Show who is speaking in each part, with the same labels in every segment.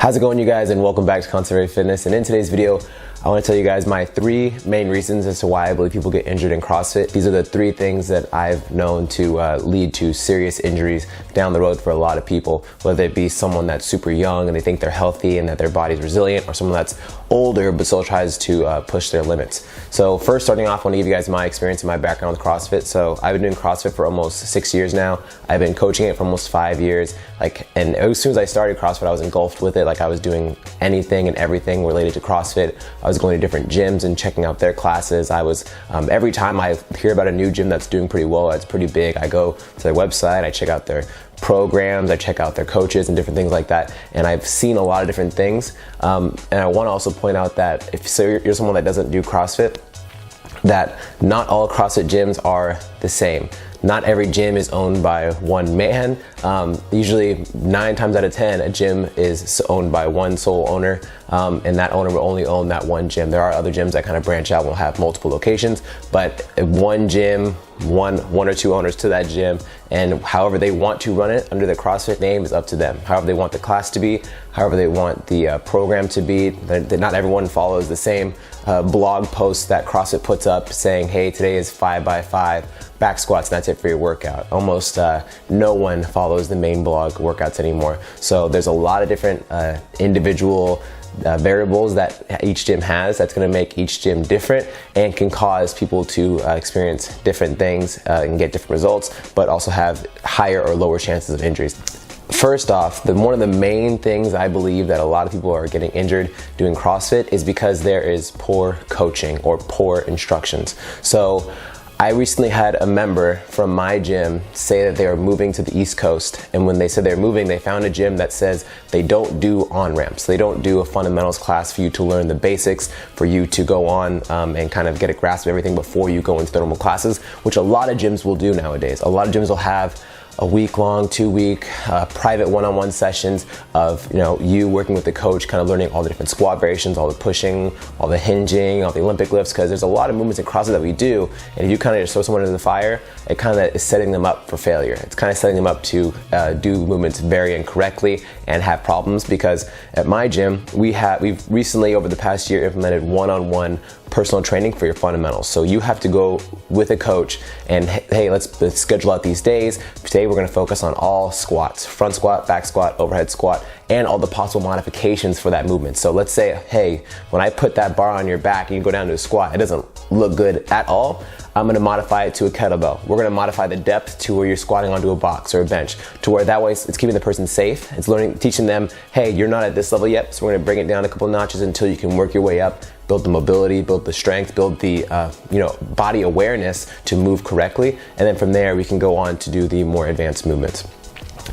Speaker 1: How's it going, you guys, and welcome back to ConstantlyVariedFitness. And in today's video, I want to tell you guys my 3 main reasons as to why I believe people get injured in CrossFit. These are the 3 things that I've known to lead to serious injuries down the road for a lot of people, whether it be someone that's super young and they think they're healthy and that their body's resilient, or someone that's older but still tries to push their limits. So first, starting off, I want to give you guys my experience and my background with CrossFit. So I've been doing CrossFit for almost 6 years now. I've been coaching it for almost 5 years. And as soon as I started CrossFit, I was engulfed with it. I was doing anything and everything related to CrossFit. I was going to different gyms and checking out their classes. I was, every time I hear about a new gym that's doing pretty well, that's pretty big, I go to their website, I check out their programs, I check out their coaches and different things like that. And I've seen a lot of different things. And I want to also point out that if you're someone that doesn't do CrossFit, that not all CrossFit gyms are the same. Not every gym is owned by one man. Usually 9 times out of 10, a gym is owned by one sole owner, and that owner will only own that one gym. There are other gyms that kind of branch out and will have multiple locations, but one gym, one or 2 owners to that gym, and however they want to run it under the CrossFit name is up to them. However they want the class to be, however they want the program to be. Not everyone follows the same blog posts that CrossFit puts up saying, hey, today is 5x5 back squats and that's it for your workout. Almost no one follows the main blog workouts anymore. So there's a lot of different individual variables that each gym has that's going to make each gym different and can cause people to experience different things and get different results, but also have higher or lower chances of injuries. First off, one of the main things I believe that a lot of people are getting injured doing CrossFit is because there is poor coaching or poor instructions. So I recently had a member from my gym say that they are moving to the East Coast, and when they said they're moving, they found a gym that says they don't do on-ramps. They don't do a fundamentals class for you to learn the basics, for you to go on and kind of get a grasp of everything before you go into the normal classes, which a lot of gyms will do nowadays. A lot of gyms will have a week-long, 2-week private one-on-one sessions of you working with the coach, kind of learning all the different squat variations, all the pushing, all the hinging, all the Olympic lifts, because there's a lot of movements in CrossFit that we do, and if you kind of just throw someone into the fire, it kind of is setting them up for failure. It's kind of setting them up to do movements very incorrectly and have problems, because at my gym, we've recently, over the past year, implemented one-on-one personal training for your fundamentals. So you have to go with a coach and, hey, let's schedule out these days. Today we're going to focus on all squats: front squat, back squat, overhead squat, and all the possible modifications for that movement. So let's say, hey, when I put that bar on your back and you go down to a squat, it doesn't look good at all. I'm going to modify it to a kettlebell. We're going to modify the depth to where you're squatting onto a box or a bench, to where that way it's keeping the person safe. It's teaching them, hey, you're not at this level yet, so we're going to bring it down a couple notches until you can work your way up, build the mobility, build the strength, build the body awareness to move correctly, and then from there we can go on to do the more advanced movements.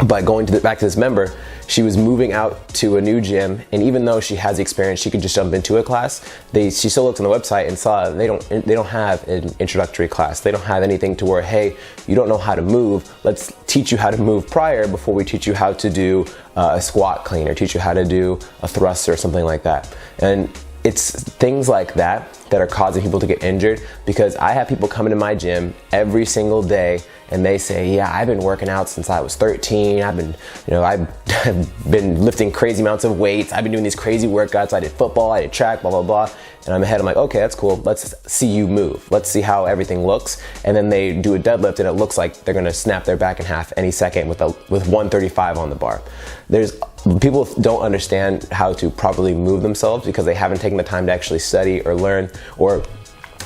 Speaker 1: But going back to this member, she was moving out to a new gym, and even though she has the experience, she could just jump into a class. She still looked on the website and saw they don't have an introductory class. They don't have anything to where, hey, you don't know how to move. Let's teach you how to move prior before we teach you how to do a squat clean or teach you how to do a thruster or something like that. And it's things like that that are causing people to get injured, because I have people come into my gym every single day and they say, yeah, I've been working out since I was 13. I've been lifting crazy amounts of weights. I've been doing these crazy workouts. I did football, I did track, blah, blah, blah. And I'm like, okay, that's cool. Let's see you move. Let's see how everything looks. And then they do a deadlift and it looks like they're gonna snap their back in half any second with 135 on the bar. People don't understand how to properly move themselves because they haven't taken the time to actually study or learn, or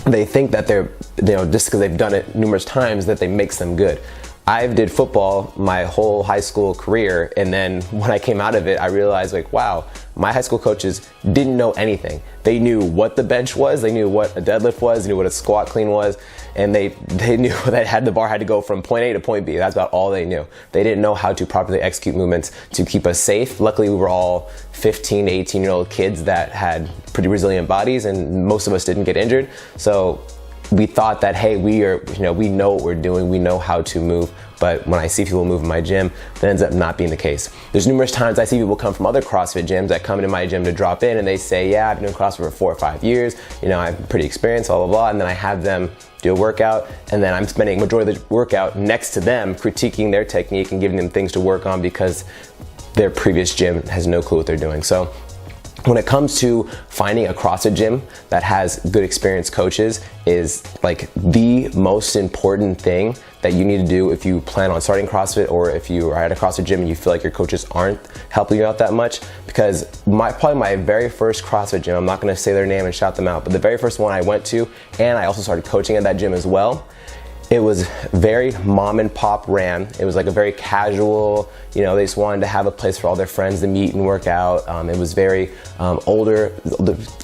Speaker 1: they think that they're, just because they've done it numerous times, that they makes them good. I did football my whole high school career, and then when I came out of it, I realized, like, wow, my high school coaches didn't know anything. They knew what the bench was, they knew what a deadlift was, they knew what a squat clean was, and they knew that the bar had to go from point A to point B. That's about all they knew. They didn't know how to properly execute movements to keep us safe. Luckily, we were all 15 to 18-year-old kids that had pretty resilient bodies, and most of us didn't get injured. So we thought that, hey, we know what we're doing, we know how to move. But when I see people move in my gym, that ends up not being the case. There's numerous times I see people come from other CrossFit gyms that come into my gym to drop in, and they say, yeah, I've been doing CrossFit for 4 or 5 years, I'm pretty experienced, blah, blah, blah. And then I have them do a workout, and then I'm spending a majority of the workout next to them, critiquing their technique and giving them things to work on, because their previous gym has no clue what they're doing. So when it comes to finding a CrossFit gym that has good experienced coaches is like the most important thing that you need to do if you plan on starting CrossFit, or if you are at a CrossFit gym and you feel like your coaches aren't helping you out that much. Because probably my very first CrossFit gym, I'm not gonna say their name and shout them out, but the very first one I went to, and I also started coaching at that gym as well, it was very mom and pop ran. It was like a very casual, you know, they just wanted to have a place for all their friends to meet and work out. It was very older,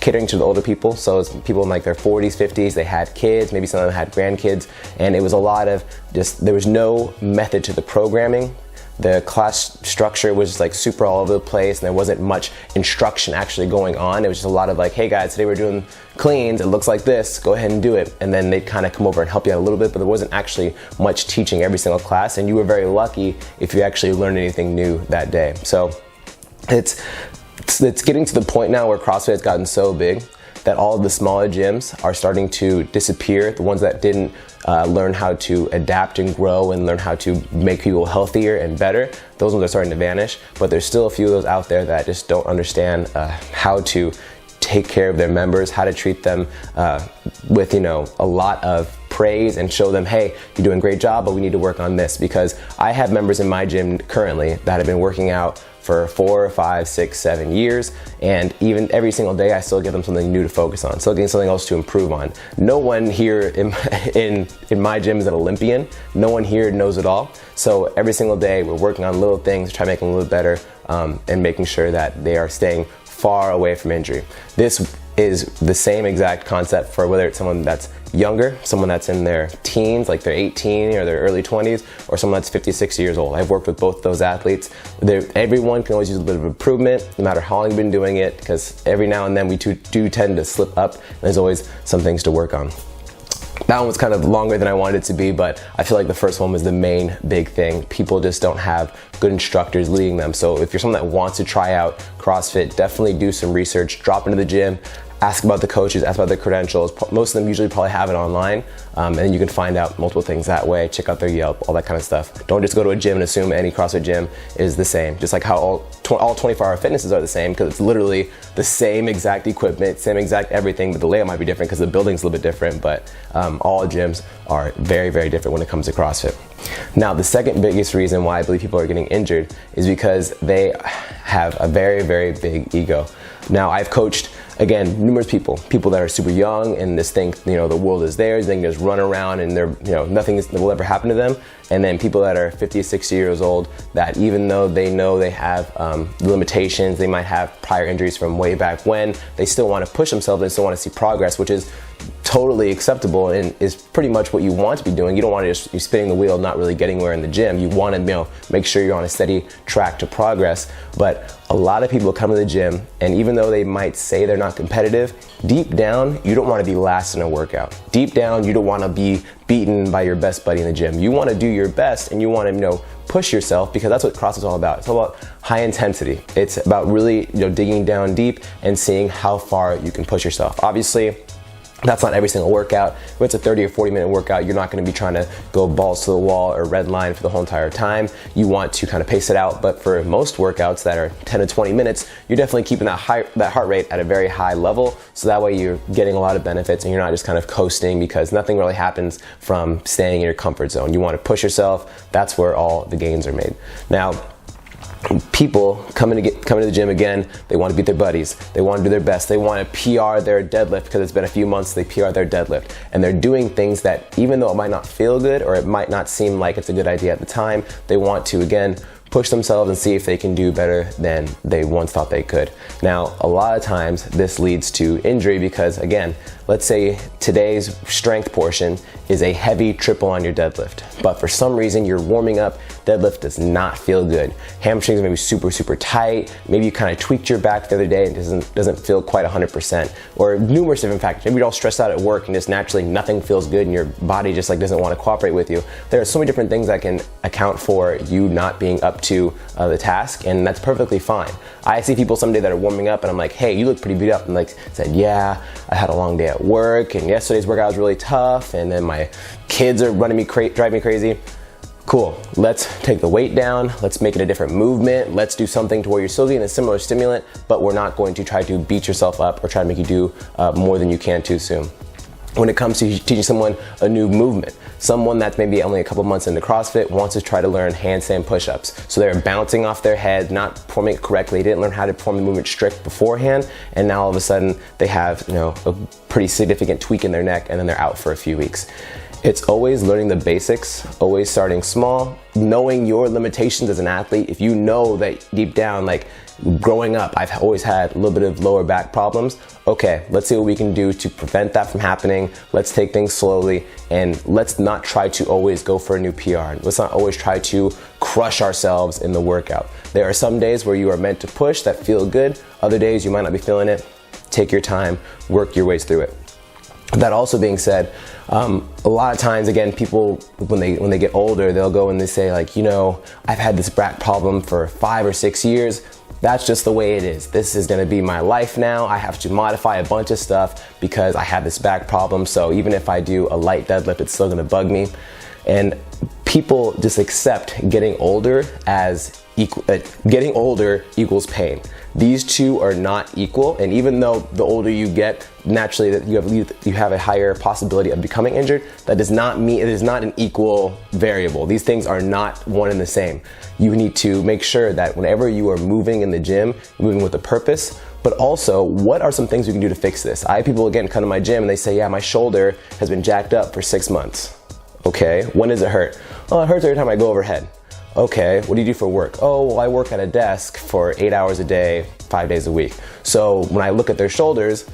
Speaker 1: catering to the older people. So it was people in like their 40s, 50s, they had kids, maybe some of them had grandkids. And it was a lot of there was no method to the programming. The class structure was just like super all over the place, and there wasn't much instruction actually going on. It was just a lot of like, hey guys, today we're doing cleans, it looks like this, go ahead and do it. And then they'd kind of come over and help you out a little bit, but there wasn't actually much teaching every single class, and you were very lucky if you actually learned anything new that day. So it's getting to the point now where CrossFit has gotten so big that all of the smaller gyms are starting to disappear. The ones that didn't learn how to adapt and grow and learn how to make people healthier and better, those ones are starting to vanish. But there's still a few of those out there that just don't understand how to take care of their members, how to treat them with, you know, a lot of praise and show them, hey, you're doing a great job, but we need to work on this. Because I have members in my gym currently that have been working out for 4, 5, 6, 7 years, and even every single day I still give them something new to focus on, still getting something else to improve on. No one here in my gym is an Olympian. No one here knows it all. So every single day we're working on little things, try to make them a little better, and making sure that they are staying far away from injury. This is the same exact concept for whether it's someone that's younger, someone that's in their teens, like they're 18 or their early 20s, or someone that's 50, 60 years old. I've worked with both those athletes. Everyone can always use a bit of improvement, no matter how long you've been doing it, because every now and then we do tend to slip up, and there's always some things to work on. That one was kind of longer than I wanted it to be, but I feel like the first one was the main big thing. People just don't have good instructors leading them. So if you're someone that wants to try out CrossFit, definitely do some research, drop into the gym, ask about the coaches, ask about their credentials. Most of them usually probably have it online, and you can find out multiple things that way. Check out their Yelp, all that kind of stuff. Don't just go to a gym and assume any CrossFit gym is the same. Just like how all 24-hour fitnesses are the same, because it's literally the same exact equipment, same exact everything, but the layout might be different because the building's a little bit different, but all gyms are very, very different when it comes to CrossFit. Now, the second biggest reason why I believe people are getting injured is because they have a very, very big ego. Now, I've coached, again, numerous people that are super young and just think, you know, the world is theirs, they can just run around and they're, you know, nothing will ever happen to them. And then people that are 50, 60 years old that even though they know they have limitations, they might have prior injuries from way back when, they still want to push themselves, they still want to see progress, which is totally acceptable and is pretty much what you want to be doing. You don't want to just be spinning the wheel, not really getting anywhere in the gym. You want to, you know, make sure you're on a steady track to progress. But a lot of people come to the gym, and even though they might say they're not competitive, deep down, you don't want to be last in a workout. Deep down, you don't want to be beaten by your best buddy in the gym. You want to do your best, and you want to, you know, push yourself, because that's what CrossFit's all about. It's all about high intensity. It's about really, you know, digging down deep and seeing how far you can push yourself. Obviously, that's not every single workout. If it's a 30 or 40 minute workout, you're not going to be trying to go balls to the wall or red line for the whole entire time. You want to kind of pace it out, but for most workouts that are 10 to 20 minutes, you're definitely keeping that heart rate at a very high level, so that way you're getting a lot of benefits and you're not just kind of coasting, because nothing really happens from staying in your comfort zone. You want to push yourself. That's where all the gains are made. Now, people coming to the gym again, they want to beat their buddies, they want to do their best, they want to PR their deadlift because it's been a few months, they PR their deadlift, and they're doing things that, even though it might not feel good or it might not seem like it's a good idea at the time, they want to again push themselves and see if they can do better than they once thought they could. Now, a lot of times this leads to injury because, again, let's say today's strength portion is a heavy triple on your deadlift, but for some reason you're warming up, deadlift does not feel good. Hamstrings may be super, super tight. Maybe you kind of tweaked your back the other day and it doesn't feel quite 100%, or numerous different factors. Maybe you're all stressed out at work and just naturally nothing feels good and your body just like doesn't want to cooperate with you. There are so many different things that can account for you not being up to the task, and that's perfectly fine. I see people someday that are warming up and I'm like, hey, you look pretty beat up, and like said, yeah, I had a long day at work and yesterday's workout was really tough, and then my kids are driving me crazy. Cool, let's take the weight down, let's make it a different movement, let's do something to where you're still getting a similar stimulant, but we're not going to try to beat yourself up or try to make you do more than you can too soon. When it comes to teaching someone a new movement, someone that's maybe only a couple months into CrossFit wants to try to learn handstand push-ups. So they're bouncing off their head, not performing it correctly, didn't learn how to perform the movement strict beforehand, and now all of a sudden they have, a pretty significant tweak in their neck, and then they're out for a few weeks. It's always learning the basics, always starting small, knowing your limitations as an athlete. If you know that deep down, like growing up, I've always had a little bit of lower back problems. Okay, let's see what we can do to prevent that from happening. Let's take things slowly, and let's not try to always go for a new PR. Let's not always try to crush ourselves in the workout. There are some days where you are meant to push that feel good. Other days you might not be feeling it. Take your time, work your ways through it. That also being said, a lot of times, again, people, when they get older, they'll go and they say like, I've had this back problem for 5 or 6 years. That's just the way it is. This is gonna be my life now. I have to modify a bunch of stuff because I have this back problem. So even if I do a light deadlift, it's still gonna bug me. And people just accept getting older as getting older equals pain. These two are not equal, and even though the older you get, naturally that you have a higher possibility of becoming injured, that does not mean it is not an equal variable. These things are not one and the same. You need to make sure that whenever you are moving in the gym, you're moving with a purpose, but also what are some things we can do to fix this? I have people again come to my gym and they say, yeah, my shoulder has been jacked up for 6 months. Okay, when does it hurt? Oh, it hurts every time I go overhead. Okay, what do you do for work? Oh, well, I work at a desk for 8 hours a day, 5 days a week. So when I look at their shoulders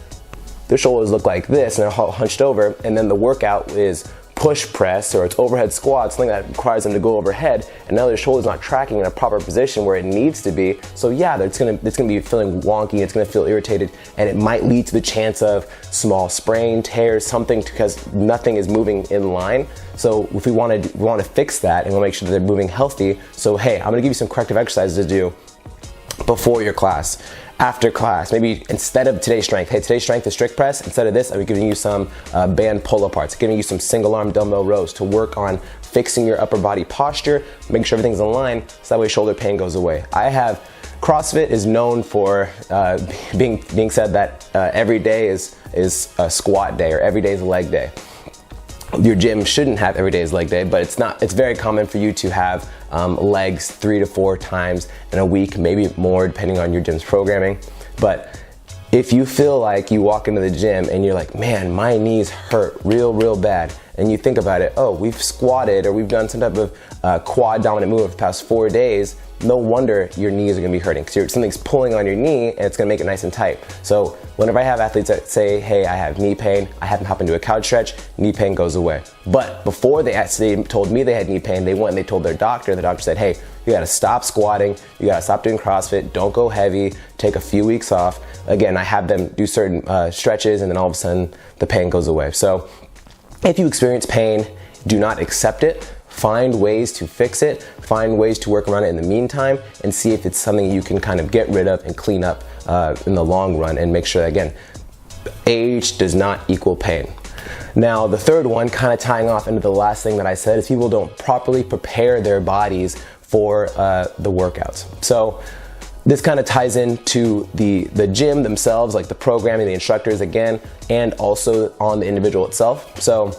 Speaker 1: look like this and they're hunched over, and then the workout is push press or it's overhead squats, something that requires them to go overhead, and now their shoulder's not tracking in a proper position where it needs to be. So yeah, it's gonna be feeling wonky, it's gonna feel irritated, and it might lead to the chance of small sprain, tears, something, because nothing is moving in line. So if we want to fix that, and we'll make sure that they're moving healthy. So hey, I'm gonna give you some corrective exercises to do before your class, after class, maybe instead of today's strength. Hey, today's strength is strict press. Instead of this, I'll be giving you some band pull-aparts, giving you some single arm dumbbell rows to work on fixing your upper body posture, making sure everything's in line, so that way shoulder pain goes away. CrossFit is known for being said that every day is a squat day, or every day is a leg day. Your gym shouldn't have every day is leg day, but it's very common for you to have legs 3 to 4 times in a week, maybe more depending on your gym's programming. But if you feel like you walk into the gym and you're like, man, my knees hurt real bad, and you think about it, oh, we've squatted or we've done some type of quad dominant move for the past 4 days, no wonder your knees are gonna be hurting, because something's pulling on your knee and it's gonna make it nice and tight. So whenever I have athletes that say, hey, I have knee pain, I have them hop into a couch stretch, knee pain goes away. But before they told me they had knee pain, they went and they told their doctor. The doctor said, hey, you gotta stop squatting, you gotta stop doing CrossFit, don't go heavy, take a few weeks off. Again, I have them do certain stretches, and then all of a sudden the pain goes away. So if you experience pain, do not accept it. Find ways to fix it, find ways to work around it in the meantime, and see if it's something you can kind of get rid of and clean up in the long run, and make sure that, again, age does not equal pain. Now, the third one, kind of tying off into the last thing that I said, is people don't properly prepare their bodies for the workouts. So this kind of ties into the gym themselves, like the programming, the instructors again, and also on the individual itself. So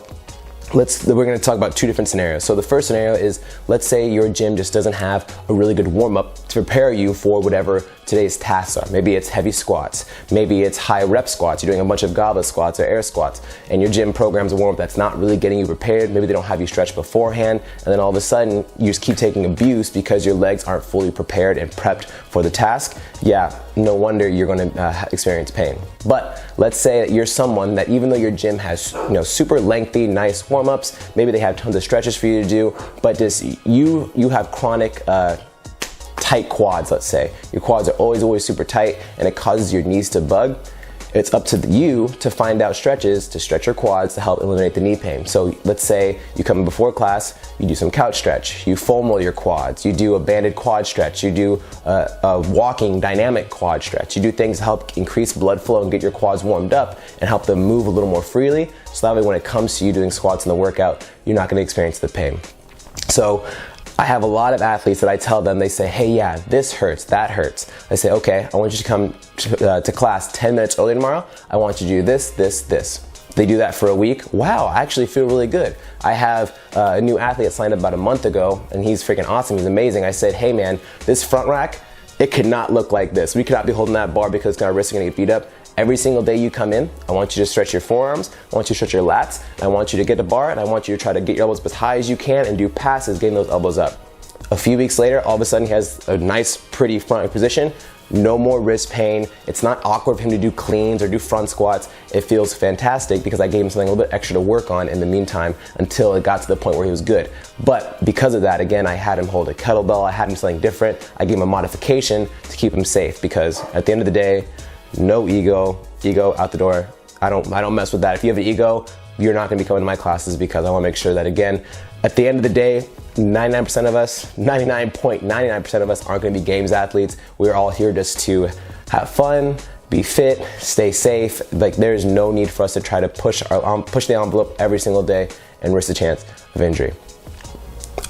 Speaker 1: we're going to talk about 2 different scenarios. So the first scenario is, let's say your gym just doesn't have a really good warm-up to prepare you for whatever today's tasks are. Maybe it's heavy squats, maybe it's high rep squats, you're doing a bunch of goblet squats or air squats, and your gym programs a warm-up that's not really getting you prepared. Maybe they don't have you stretch beforehand, and then all of a sudden you just keep taking abuse because your legs aren't fully prepared and prepped for the task. Yeah, no wonder you're going to experience pain. But let's say that you're someone that, even though your gym has super lengthy, nice warm-ups, maybe they have tons of stretches for you to do, but just you have chronic tight quads. Let's say your quads are always super tight, and it causes your knees to bug. It's up to you to find out stretches to stretch your quads to help eliminate the knee pain. So let's say you come in before class, you do some couch stretch, you foam roll your quads, you do a banded quad stretch, you do a walking dynamic quad stretch, you do things to help increase blood flow and get your quads warmed up and help them move a little more freely, so that way when it comes to you doing squats in the workout, you're not going to experience the pain. So I have a lot of athletes that I tell them, they say, hey, yeah, this hurts, that hurts. I say, okay, I want you to come to class 10 minutes early tomorrow. I want you to do this, this, this. They do that for a week. Wow, I actually feel really good. I have a new athlete that signed up about a month ago, and he's freaking awesome, he's amazing. I said, hey man, this front rack, it could not look like this. We could not be holding that bar because our wrists are gonna get beat up. Every single day you come in, I want you to stretch your forearms, I want you to stretch your lats, I want you to get the bar, and I want you to try to get your elbows as high as you can and do passes, getting those elbows up. A few weeks later, all of a sudden he has a nice, pretty front position, no more wrist pain. It's not awkward for him to do cleans or do front squats. It feels fantastic because I gave him something a little bit extra to work on in the meantime until it got to the point where he was good. But because of that, again, I had him hold a kettlebell, I had him something different. I gave him a modification to keep him safe because at the end of the day, no ego out the door. I don't mess with that. If you have an ego, you're not gonna be coming to my classes because I wanna make sure that, again, at the end of the day, 99% of us, 99.99% of us aren't gonna be games athletes. We're all here just to have fun, be fit, stay safe. Like, there's no need for us to try to push the envelope every single day and risk the chance of injury.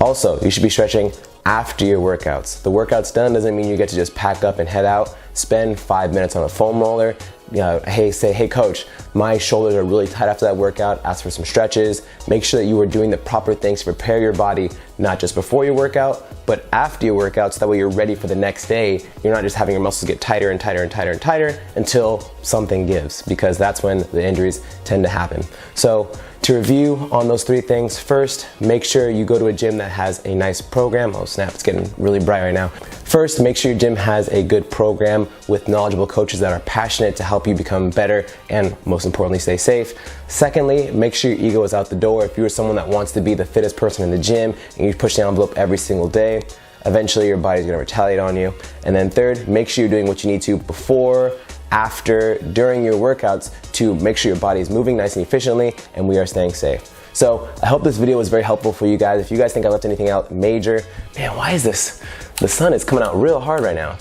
Speaker 1: Also, you should be stretching after your workouts. The workout's done doesn't mean you get to just pack up and head out. Spend 5 minutes on a foam roller. Say, hey coach, my shoulders are really tight after that workout. Ask for some stretches. Make sure that you are doing the proper things to prepare your body, not just before your workout, but after your workout, so that way you're ready for the next day. You're not just having your muscles get tighter and tighter and tighter and tighter until something gives, because that's when the injuries tend to happen. So to review on those 3 things, first, make sure you go to a gym that has a nice program. Oh snap, it's getting really bright right now. First, make sure your gym has a good program with knowledgeable coaches that are passionate to help you become better and, most importantly, stay safe. Secondly, make sure your ego is out the door. If you're someone that wants to be the fittest person in the gym and you push the envelope every single day, eventually your body's gonna retaliate on you. And then third, make sure you're doing what you need to before, after, during your workouts to make sure your body is moving nice and efficiently and we are staying safe. So I hope this video was very helpful for you guys. If you guys think I left anything out major, man, why is this? The sun is coming out real hard right now.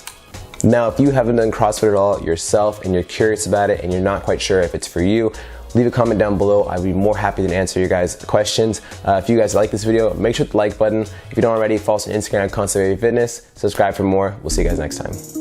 Speaker 1: Now, if you haven't done CrossFit at all yourself and you're curious about it and you're not quite sure if it's for you, leave a comment down below. I'd be more happy to answer your guys' questions. If you guys like this video, make sure to hit the like button. If you don't already, follow us on Instagram at ConstantlyVariedFitness. Subscribe for more. We'll see you guys next time.